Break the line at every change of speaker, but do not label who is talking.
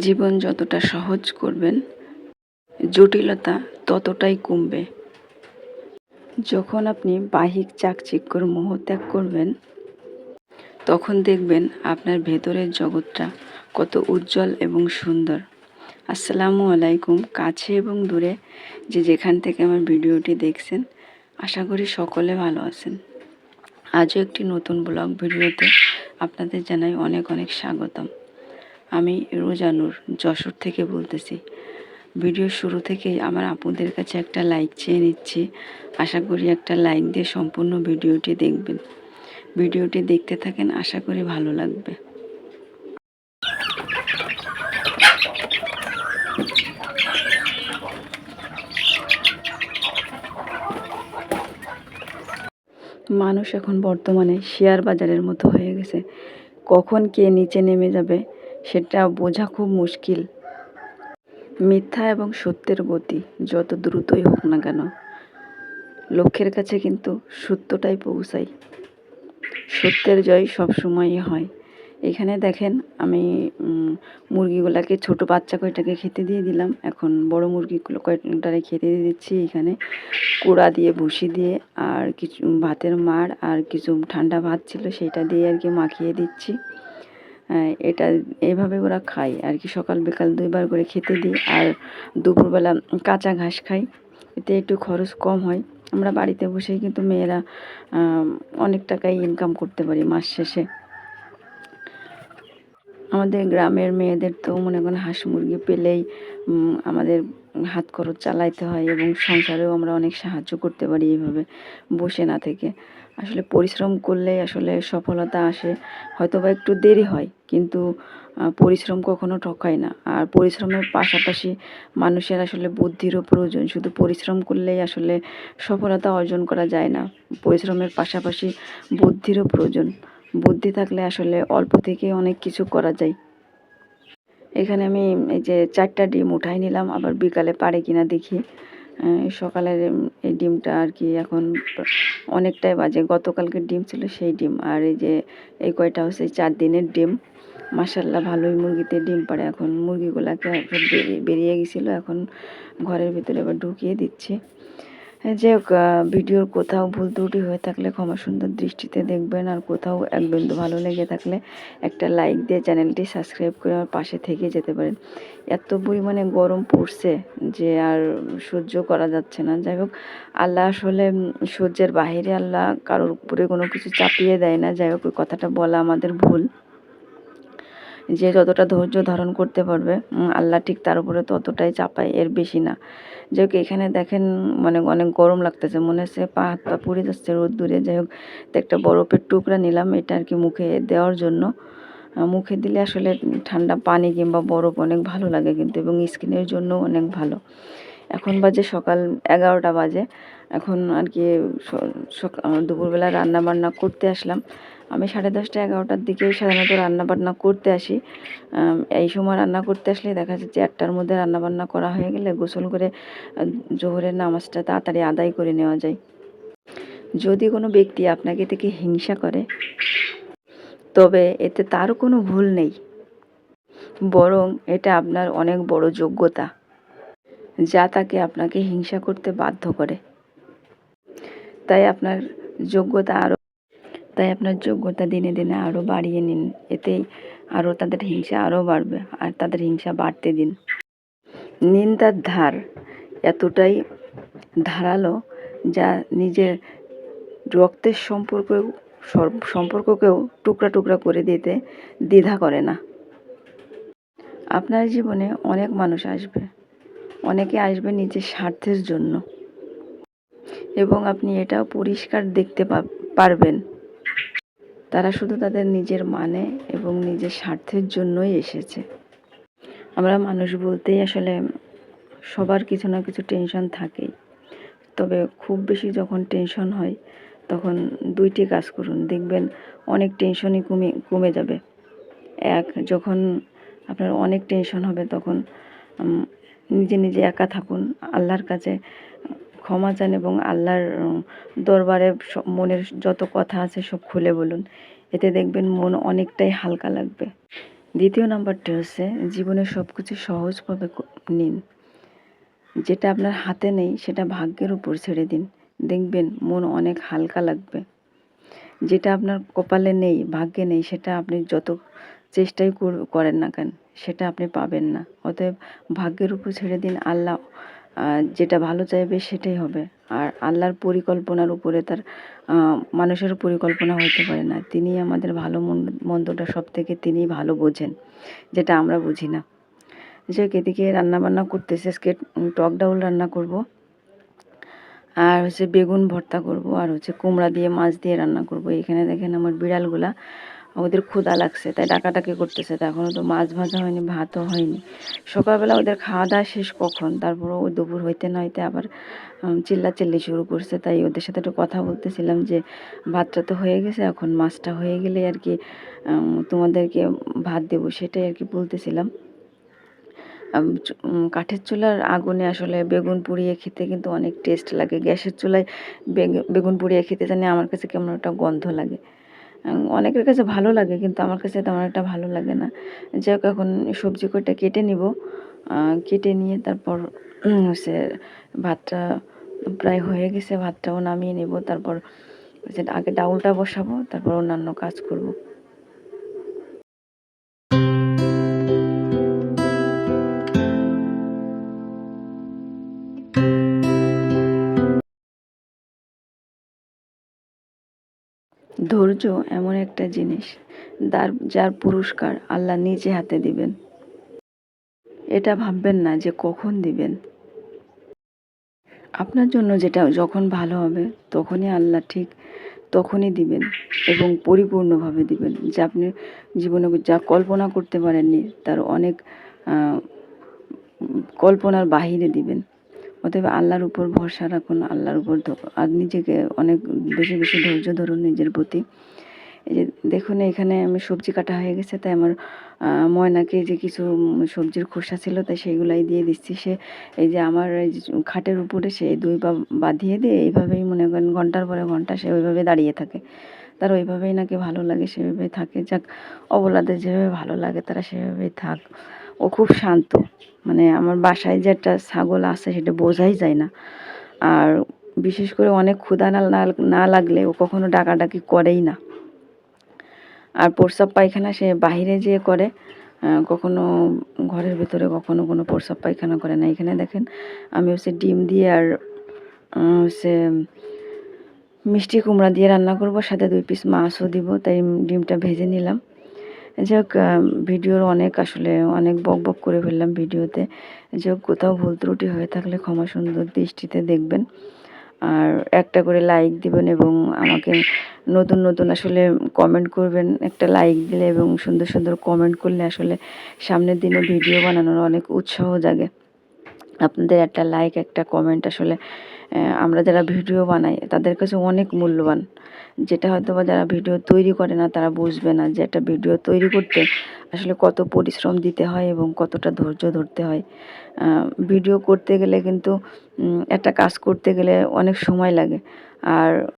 জীবন যতটা সহজ করবেন, জটিলতা ততটাই কমবে। যখন আপনি বাহ্যিক চাকচিক্যর মোহ ত্যাগ করবেন, তখন দেখবেন আপনার ভেতরের জগৎটা কত উজ্জ্বল এবং সুন্দর। আসসালামু আলাইকুম। কাছে এবং দূরে যেখান থেকে আমার ভিডিওটি দেখছেন, আশা করি সকলে ভালো আছেন। আজও একটি নতুন ব্লগ ভিডিওতে আপনাদের জানাই অনেক অনেক স্বাগতম। আমি রোজানুর যশোর থেকে বলতেছি। ভিডিও শুরু থেকেই আমার আপুদের কাছে একটা লাইক চেয়ে নিচ্ছি। আশা করি একটা লাইক দিয়ে সম্পূর্ণ ভিডিওটি দেখবেন। ভিডিওটি দেখতে থাকেন, আশা করি ভালো লাগবে। মানুষ এখন বর্তমানে শেয়ার বাজারের মতো হয়ে গেছে। কখন কে নিচে নেমে যাবে সেটা বোঝা খুব মুশকিল। মিথ্যা এবং সত্যের গতি যত দ্রুতই হোক না কেন, লক্ষ্যের কাছে কিন্তু সত্যটাই পৌঁছায়। সত্যের জয় সবসময়ই হয়। এখানে দেখেন, আমি মুরগিগুলাকে, ছোট বাচ্চা কয়টাকে খেতে দিয়ে দিলাম। এখন বড় মুরগিগুলো কয়টারে খেতে দিয়ে দিচ্ছি। এখানে কুড়া দিয়ে, ভুসি দিয়ে, আর কিছু ভাতের মাড় আর কিছু ঠান্ডা ভাত ছিল, সেটা দিয়ে আর কি মাখিয়ে দিচ্ছি। এটা এভাবে ওরা খায় আর কি, সকাল বিকাল 2 বার করে খেতে দিই। আর দুপুরবেলা কাঁচা ঘাস খাই, এতে একটু খরচ কম হয়। আমরা বাড়িতে বসেই কিন্তু মেয়েরা অনেক টাকাই ইনকাম করতে পারি মাস শেষে। আমাদের গ্রামের মেয়েদের তো মনে করেন হাঁস মুরগি পেলেই আমাদের হাত খরচ চালাইতে হয়, এবং সংসারেও আমরা অনেক সাহায্য করতে পারি এইভাবে বসে না থেকে। আসলে পরিশ্রম করলেই আসলে সফলতা আসে। হয়তো বা একটু দেরি হয়, কিন্তু পরিশ্রম কখনো ঠকায় না। আর পরিশ্রমের পাশাপাশি মানুষের আসলে বুদ্ধিরও প্রয়োজন। শুধু পরিশ্রম করলেই আসলে সফলতা অর্জন করা যায় না। পরিশ্রমের পাশাপাশি বুদ্ধিরও প্রয়োজন। বুদ্ধি থাকলে আসলে অল্প থেকে অনেক কিছু করা যায়। এখানে আমি এই যে 4টা ডিম উঠাই নিলাম, আবার বিকালে পারে কিনা দেখি। সকালের এই ডিমটা আর কি এখন অনেকটাই বাজে। গতকালকের ডিম ছিল সেই ডিম, আর এই যে এই কয়টা হচ্ছে 4 দিনের ডিম। মাশাআল্লাহ ভালোই মুরগিতে ডিম পাড়ে। এখন মুরগিগুলাকে বেরিয়ে গেছিলো, এখন ঘরের ভিতরে এবার ঢুকিয়ে দিচ্ছি। যে ভিডিওর কোথাও ভুল ত্রুটি হয়ে থাকলে ক্ষমা সুন্দর দৃষ্টিতে দেখবেন। আর কোথাও এক বিন্দু ভালো লেগে থাকলে একটা লাইক দিয়ে চ্যানেলটি সাবস্ক্রাইব করে আমার পাশে থেকে যেতে পারেন। এত পরিমাণে গরম পড়ছে যে আর সহ্য করা যাচ্ছে না। যাই হোক, আল্লাহ আসলে সহ্যের বাহিরে, আল্লাহ কারোর উপরে কোনো কিছু চাপিয়ে দেয় না। যাই হোক, ওই কথাটা বলা আমাদের ভুল। যে যতটা ধৈর্য ধারণ করতে পারবে আল্লাহ ঠিক তার উপরে ততটাই চাপায়, এর বেশি না। যাই হোক, এখানে দেখেন মানে অনেক গরম লাগতেছে, মনে হচ্ছে পা হাত পা পুড়ে যাচ্ছে রোদ দূরে। যাই হোক, তো একটা বরফের টুকরা নিলাম, এটা আর কি মুখে দেওয়ার জন্য। মুখে দিলে আসলে ঠান্ডা পানি কিংবা বরফ অনেক ভালো লাগে কিন্তু, এবং স্কিনের জন্য অনেক ভালো। এখন বাজে সকাল 11টা বাজে। এখন আর কি দুপুরবেলা রান্না বান্না করতে আসলাম। আমি 10:30 11টার দিকেই সাধারণত রান্নাবান্না করতে আসি। এই সময় রান্না করতে আসলে দেখা যাচ্ছে 1টার মধ্যে রান্নাবান্না করা হয়ে গেলে গোসল করে জোহরের নামাজটা তাড়াতাড়ি আদায় করে নেওয়া যায়। যদি কোনো ব্যক্তি আপনাকে থেকে হিংসা করে, তবে এতে তারও কোনো ভুল নেই, বরং এটা আপনার অনেক বড় যোগ্যতা, যা তাকে আপনাকে হিংসা করতে বাধ্য করে। তাই আপনার যোগ্যতা দিনে দিনে আরও বাড়িয়ে নিন। এতেই আরও তাদের হিংসা আরও বাড়বে, আর তাদের হিংসা বাড়তে দিন। নিন্দার ধার এতটাই ধারালো, যা নিজের রক্তের সম্পর্ককেও টুকরা টুকরা করে দিতে দ্বিধা করে না। আপনার জীবনে অনেক মানুষ আসবে, অনেকে আসবে নিজের স্বার্থের জন্য, এবং আপনি এটাও পরিষ্কার দেখতে পারবেন তারা শুধু তাদের নিজের মানে এবং নিজের স্বার্থের জন্যই এসেছে। আমরা মানুষ বলতেই আসলে সবার কিছু না কিছু টেনশন থাকেই। তবে খুব বেশি যখন টেনশন হয়, তখন 2টি কাজ করুন, দেখবেন অনেক টেনশনই কমে যাবে। যখন আপনার অনেক টেনশন হবে, তখন নিজে নিজে একা থাকুন, আল্লাহর কাছে ক্ষমা চান, এবং আল্লাহর দরবারে মনের যত কথা আছে সব খুলে বলুন। এতে দেখবেন মন অনেকটাই হালকা লাগবে। দ্বিতীয় নাম্বারটি হচ্ছে জীবনে সব কিছু সহজভাবে নিন। যেটা আপনার হাতে নেই সেটা ভাগ্যের উপর ছেড়ে দিন, দেখবেন মন অনেক হালকা লাগবে। যেটা আপনার কপালে নেই, ভাগ্যে নেই, সেটা আপনি যত চেষ্টাই করেন না কেন সেটা আপনি পাবেন না। অতএব ভাগ্যের উপর ছেড়ে দিন, আল্লাহ যেটা ভালো চাইবে সেটাই হবে। আর আল্লাহর পরিকল্পনার উপরে তার মানুষের পরিকল্পনা হতে পারে না। তিনি আমাদের ভালো মন্দটা সব থেকে তিনিই ভালো বোঝেন, যেটা আমরা বুঝি না। যে এদিকে রান্নাবান্না করতেছে, আজকে টক ডাউল রান্না করব, আর হচ্ছে বেগুন ভর্তা করব, আর হচ্ছে কুমড়া দিয়ে মাছ দিয়ে রান্না করব। এখানে দেখেন আমার বিড়ালগুলা, ওদের ক্ষুধা লাগছে তাই ডাকাডাকি করতেছে। তা এখনও তো মাছ ভাজা হয়নি, ভাতও হয়নি। সকালবেলা ওদের খাওয়া দাওয়া শেষ কখন, তারপরে ওই দুপুর হইতে না হইতে আবার চিল্লাচিল্লি শুরু করছে। তাই ওদের সাথে একটু কথা বলতেছিলাম যে ভাতটা তো হয়ে গেছে, এখন মাছটা হয়ে গেলে আর কি তোমাদেরকে ভাত দেবো, সেটাই আর কি বলতেছিলাম। কাঠের চুলার আগুনে আসলে বেগুন পুড়িয়ে খেতে কিন্তু অনেক টেস্ট লাগে। গ্যাসের চুলায় বেগুন পুড়িয়ে খেতে জানি আমার কাছে কেমন একটা গন্ধ লাগে। অনেকের কাছে ভালো লাগে কিন্তু আমার কাছে তেমন একটা ভালো লাগে না। যাই হোক, এখন সবজি কটা কেটে নিব, কেটে নিয়ে তারপর হচ্ছে ভাতটা প্রায় হয়ে গেছে, ভাতটাও নামিয়ে নেব। তারপর হচ্ছে আগে ডাউলটা বসাবো, তারপর অন্যান্য কাজ করব। ধৈর্য এমন একটা জিনিস যার পুরস্কার আল্লাহ নিজে হাতে দিবেন। এটা ভাববেন না যে কখন দিবেন। আপনার জন্য যেটা যখন ভালো হবে তখনই আল্লাহ ঠিক তখনই দিবেন, এবং পরিপূর্ণভাবে দিবেন। যা আপনি জীবনে যা কল্পনা করতে পারেননি তার অনেক কল্পনার বাহিরে দিবেন। অতএব আল্লাহর উপর ভরসা রাখুন, আল্লাহর উপর আর নিজেকে অনেক বেশি বেশি ধৈর্য ধরুন নিজের প্রতি। এই যে দেখুন, এখানে আমি সবজি কাটা হয়ে গেছে, তাই আমার ময়নাকে যে কিছু সবজির খোসা ছিল তাই সেইগুলাই দিয়ে দিচ্ছি। সে এই যে আমার এই যে খাটের উপরে সে দুই পা বাঁধিয়ে দিয়ে এইভাবেই মনে করেন ঘন্টার পরে ঘন্টা সে ওইভাবে দাঁড়িয়ে থাকে। তার ওইভাবেই নাকি ভালো লাগে, সেভাবেই থাকে। যাক, অবলাদের যেভাবে ভালো লাগে তারা সেভাবেই থাক। ও খুব শান্ত, মানে আমার বাসায় যে একটা ছাগল আছে সেটা বোঝাই যায় না। আর বিশেষ করে অনেক ক্ষুধা না লাগলে ও কখনো ডাকাডাকি করেই না। আর প্রস্রাব পায়খানা সে বাহিরে যেয়ে করে, কখনো ঘরের ভিতরে কখনো কোনো প্রস্রাব পায়খানা করে না। এখানে দেখেন আমি হচ্ছে ডিম দিয়ে আর হচ্ছে মিষ্টি কুমড়া দিয়ে রান্না করব, সাথে 2 পিস মাছও দিব, তাই ডিমটা ভেজে নিলাম। যাই হোক, ভিডিওর অনেক বক করে ফেললাম ভিডিওতে। যাই হোক, কোথাও ভুল ত্রুটি হয়ে থাকলে ক্ষমা সুন্দর দৃষ্টিতে দেখবেন। আর একটা করে লাইক দিবেন এবং আমাকে নতুন আসলে কমেন্ট করবেন। একটা লাইক দিলে এবং সুন্দর সুন্দর কমেন্ট করলে আসলে সামনের দিনে ভিডিও বানানোর অনেক উৎসাহ জাগে। আপনাদের একটা লাইক, একটা কমেন্ট আসলে আমরা যারা ভিডিও বানাই তাদের কাছে অনেক মূল্যবান। যেটা হয়তো বা যারা ভিডিও তৈরি করে না তারা বুঝবে না যে একটা ভিডিও তৈরি করতে আসলে কত পরিশ্রম দিতে হয় এবং কতটা ধৈর্য ধরতে হয়। ভিডিও করতে গেলে কিন্তু একটা কাজ করতে গেলে অনেক সময় লাগে। আর